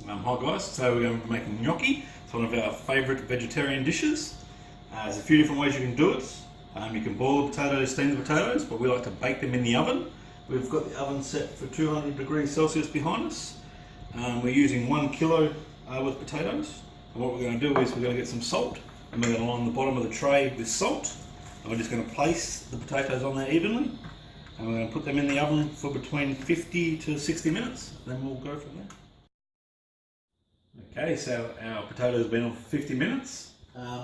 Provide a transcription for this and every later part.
Hi guys, today we're going to be making gnocchi. It's one of our favourite vegetarian dishes. There's a few different ways you can do it. You can boil the potatoes, steam the potatoes, but we like to bake them in the oven. We've got the oven set for 200 degrees Celsius behind us. We're using 1 kilo with potatoes. And what we're going to do is we're going to get some salt and we're going to line the bottom of the tray with salt. And we're just going to place the potatoes on there evenly. And we're going to put them in the oven for between 50 to 60 minutes. Then we'll go from there. Okay, so our potatoes have been on for 50 minutes.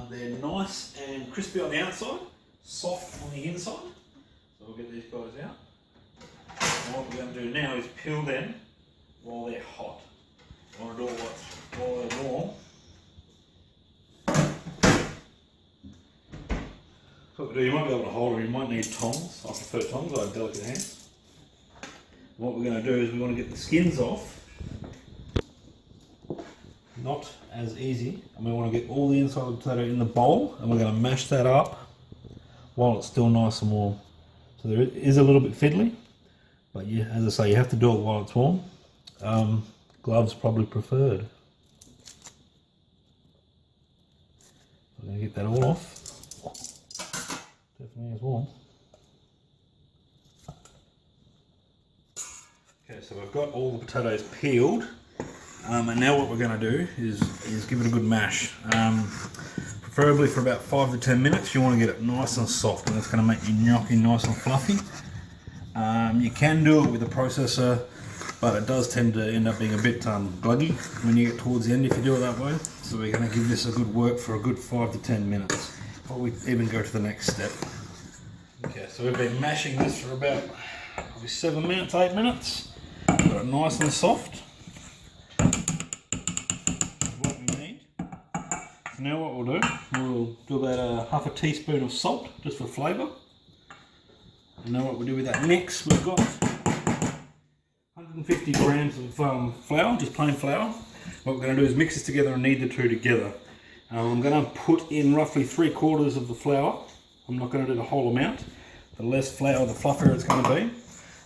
They're nice and crispy on the outside, soft on the inside. So we'll get these guys out. And what we're going to do now is peel them while they're hot. I want to do it while they're warm. So what we do, you might be able to hold them, you might need tongs. I prefer tongs, I have delicate hands. What we're going to do is we want to get the skins off. Not as easy, and we want to get all the inside of the potato in the bowl, and we're going to mash that up while it's still nice and warm. So there is a little bit fiddly, but yeah, as I say, you have to do it while it's warm. Gloves probably preferred. I'm going to get that all off. Definitely is warm. Okay, so we've got all the potatoes peeled. And now what we're going to do is give it a good mash. Preferably for about 5 to 10 minutes. You want to get it nice and soft, and that's going to make your gnocchi nice and fluffy. You can do it with a processor, but it does tend to end up being a bit gluggy when you get towards the end if you do it that way. So we're going to give this a good work for a good 5 to 10 minutes before we even go to the next step. Okay, so we've been mashing this for about probably 7 minutes, 8 minutes. Got it nice and soft. Now what we'll do about half a teaspoon of salt, just for flavour. And now what we'll do with that next, we've got 150 grams of flour, just plain flour. What we're going to do is mix this together and knead the two together. I'm going to put in roughly 3/4 of the flour. I'm not going to do the whole amount. The less flour, the fluffier it's going to be. And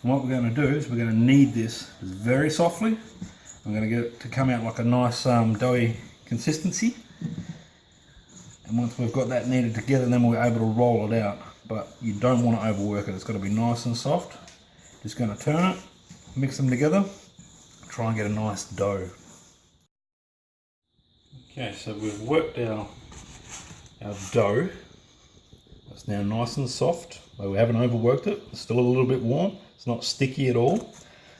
what we're going to do is we're going to knead this very softly. I'm going to get it to come out like a nice doughy consistency. And once we've got that kneaded together, then we're able to roll it out. But you don't want to overwork it, it's got to be nice and soft. Just going to turn it, mix them together, try and get a nice dough. Okay, so we've worked our dough. It's now nice and soft, but we haven't overworked it. It's still a little bit warm, it's not sticky at all.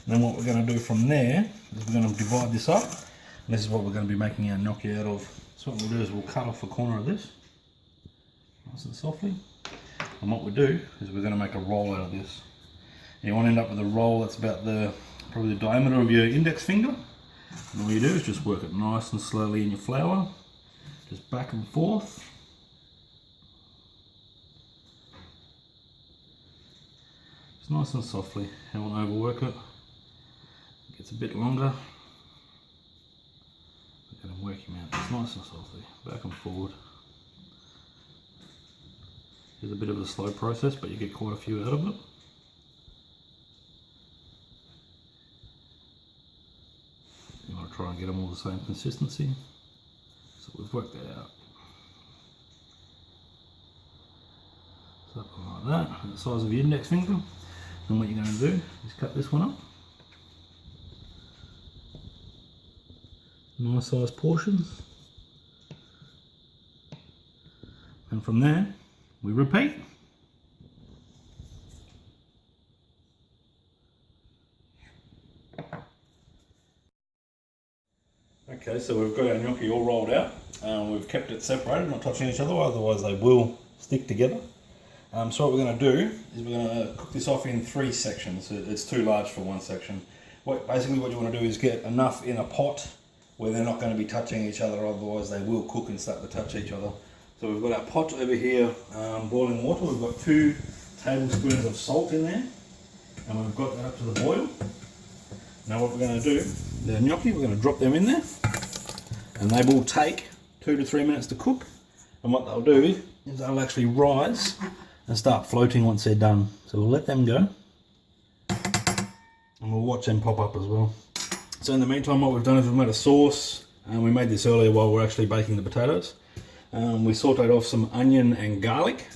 And then what we're going to do from there is we're going to divide this up. And this is what we're going to be making our gnocchi out of. So what we'll do is we'll cut off a corner of this, nice and softly. And what we do is we're going to make a roll out of this. And you want to end up with a roll that's about probably the diameter of your index finger. And all you do is just work it nice and slowly in your flour, just back and forth. Just nice and softly. You don't want to overwork it. It gets a bit longer. And work him out. It's nice and softly, back and forward. It's a bit of a slow process, but you get quite a few out of it. You want to try and get them all the same consistency. So we've worked that out. Something like that, the size of your index finger. And what you're going to do is cut this one up. Nice sized portions, and from there we repeat. Okay, so we've got our gnocchi all rolled out. We've kept it separated, not touching each other, otherwise they will stick together. So what we're going to do is we're going to cook this off in 3 sections. It's too large for one section. Basically what you want to do is get enough in a pot where they're not going to be touching each other, otherwise they will cook and start to touch each other. So we've got our pot over here, boiling water. We've got 2 tablespoons of salt in there, and we've got that up to the boil. Now what we're going to do, the gnocchi, we're going to drop them in there, and they will take 2 to 3 minutes to cook. And what they'll do is they'll actually rise and start floating once they're done. So we'll let them go, and we'll watch them pop up as well. So in the meantime, what we've done is we've made a sauce. We made this earlier while we're actually baking the potatoes. We sauteed off some onion and garlic,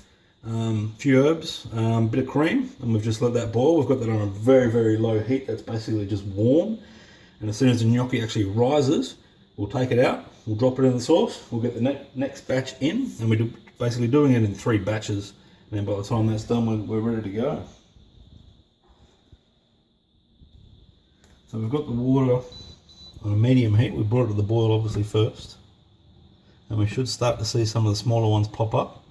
few herbs, bit of cream, and we've just let that boil. We've got that on a very, very low heat. That's basically just warm. And as soon as the gnocchi actually rises, we'll take it out, we'll drop it in the sauce, we'll get the next batch in, and we're basically doing it in 3 batches. And then by the time that's done, we're ready to go. So we've got the water on a medium heat. We brought it to the boil obviously first. And we should start to see some of the smaller ones pop up.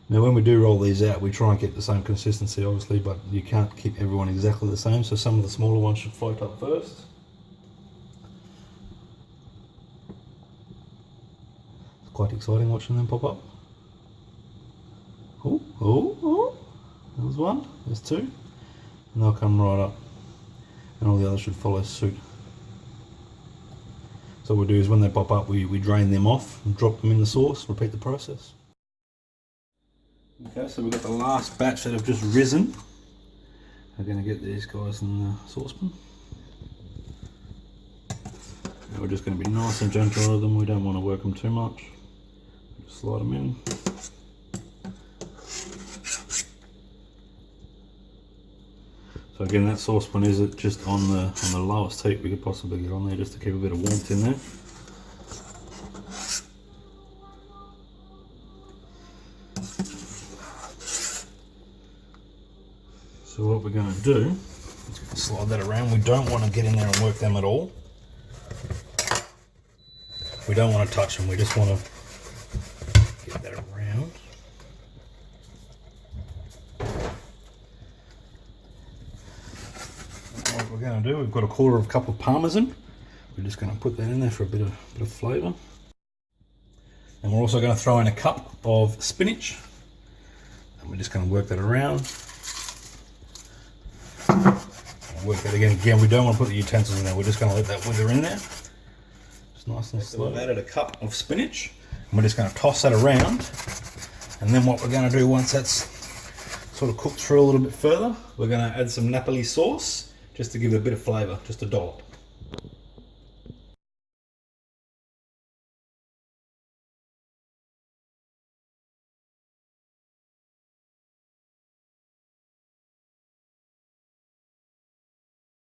Now when we do roll these out, we try and get the same consistency obviously, but you can't keep everyone exactly the same, so some of the smaller ones should float up first. It's quite exciting watching them pop up. Oh, oh, oh. There's one, there's 2. And they'll come right up. And all the others should follow suit. So what we do is when they pop up, we drain them off and drop them in the sauce, repeat the process. Okay, so we've got the last batch that have just risen. We're going to get these guys in the saucepan. And we're just going to be nice and gentle with them, we don't want to work them too much. Just slide them in. So again, that saucepan is just on the lowest heat we could possibly get on there, just to keep a bit of warmth in there. So what we're going to do is slide that around. We don't want to get in there and work them at all. We don't want to touch them, we just want to get that around. What we're going to do, we've got a 1/4 cup of parmesan. We're just going to put that in there for a bit of flavour. And we're also going to throw in a cup of spinach. And we're just going to work that around. Work that again. Again, we don't want to put the utensils in there. We're just going to let that wither in there. Just nice and slow. We've added a cup of spinach. And we're just going to toss that around. And then what we're going to do once that's sort of cooked through a little bit further, we're going to add some Napoli sauce just to give it a bit of flavour, just a dollop.